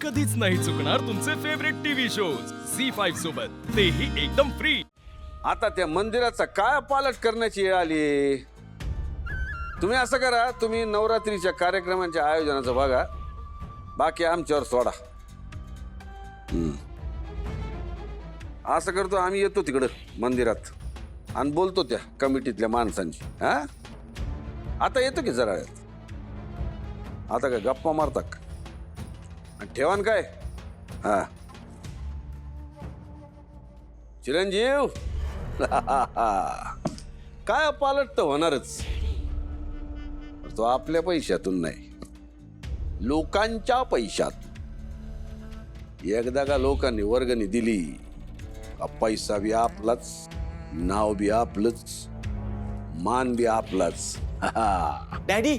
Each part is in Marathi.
कधीच नाही चुकणार तुमचे फेवरेट टीव्ही शोज झी5 सोबत, तेही एकदम फ्री। आता त्या मंदिराचा काय पालट करण्याची वेळ आली। तुम्ही असं करा, तुम्ही नवरात्रीच्या कार्यक्रमांच्या आयोजनाचं बघा, बाकी आमच्यावर सोडा। असं करतो, आम्ही येतो तिकडं मंदिरात आणि बोलतो त्या कमिटीतल्या माणसांची। हा आता येतो की जरा वेळात। आता काय गप्पा मारतात आणि ठेवान काय। हा चिरंजीव काय पालट तर होणारच, तो आपल्या पैशातून नाही, लोकांच्या पैशात। एकदा का लोकांनी वर्गणी दिली का पैसा बी आपलाच, नाव बी आपलंच, मान बी आपलाच। डॅडी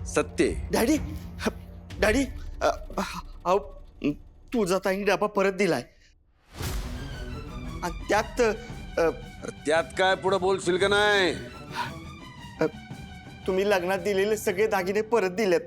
सत्य डॅडी डॅडी अहो तुझा ताई डबा परत दिलाय आणि त्यात त्यात काय पुढे बोलशील का नाही। तुम्ही लग्नात दिलेले सगळे दागिने परत दिलेत।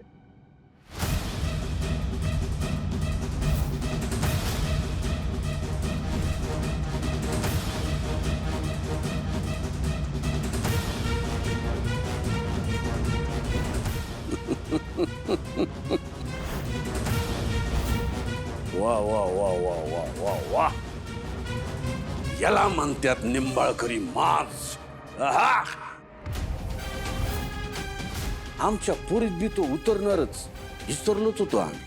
वा वा वा वा वा वा वा, याला म्हणतात निंबाळकरी माज। आहा! आमच्या पोरीत बी तो उतरणारच, विसरलोच होतो आम्ही।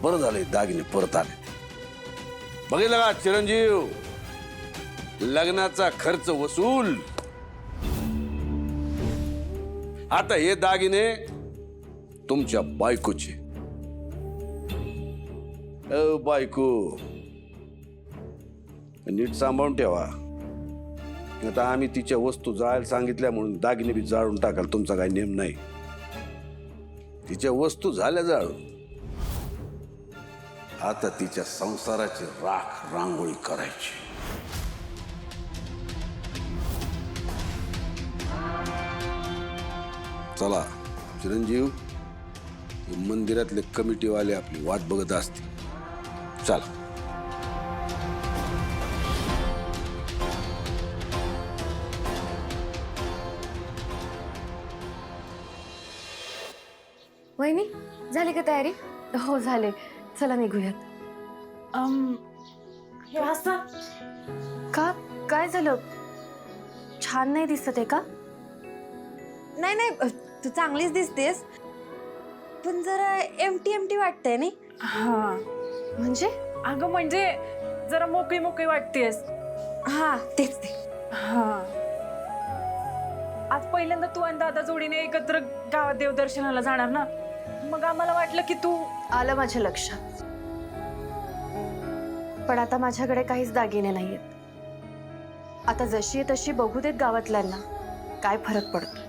बरं झालंय दागिने परत आले। बघितलं का चिरंजीव, लग्नाचा खर्च वसूल। आता हे दागिने तुमच्या बायकोचे। बायको नीट सांभाळून ठेवा, आता आम्ही तिच्या वस्तू जाळायला सांगितल्या म्हणून दागिने बी जाळून टाकाल तुमचा काही नेम नाही। तिच्या वस्तू झाल्या जाळून, आता तिच्या संसाराची राख रांगोळी करायची। चला चिरंजीव, मंदिरातले कमिटीवाले आपली वाट बघत असतील, चला। वहिनी झाली का तयारी? हो झाले, चला निघूयात। हे असं का काय झालं? छान नाही दिसत आहे का? नाही नाही, तू चांगलीच दिसतेस, पण जरा एमटी एमटी वाटतंय नाही? हा म्हणजे? अगं म्हणजे जरा मोकळी मोकळी वाटतेस। हा तेच ते। हा आज पहिल्यांदा तू आणि दादा जोडीने एकत्र गावात देवदर्शनाला जाणार ना, मग आम्हाला वाटलं की तू आलं माझ्या लक्षात, पण आता माझ्याकडे काहीच दागिने नाहीयेत। आता जशी आहे तशी बघू देत गावातल्यांना, काय फरक पडतो।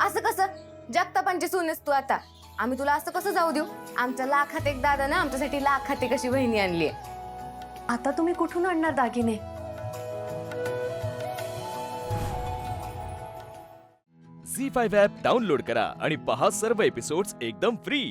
असं कसं? जगतापांची सूनस तू आता, आम्ही तुला असं कसं जाऊ देऊ? आमच्या लाखात एक दादा ना आमच्यासाठी लाखात एक अशी बहिणी आणली आहे। आता तुम्ही कुठून आणणार दागिने? झी5 ॲप डाउनलोड करा आणि पहा सर्व एपिसोड्स एकदम फ्री।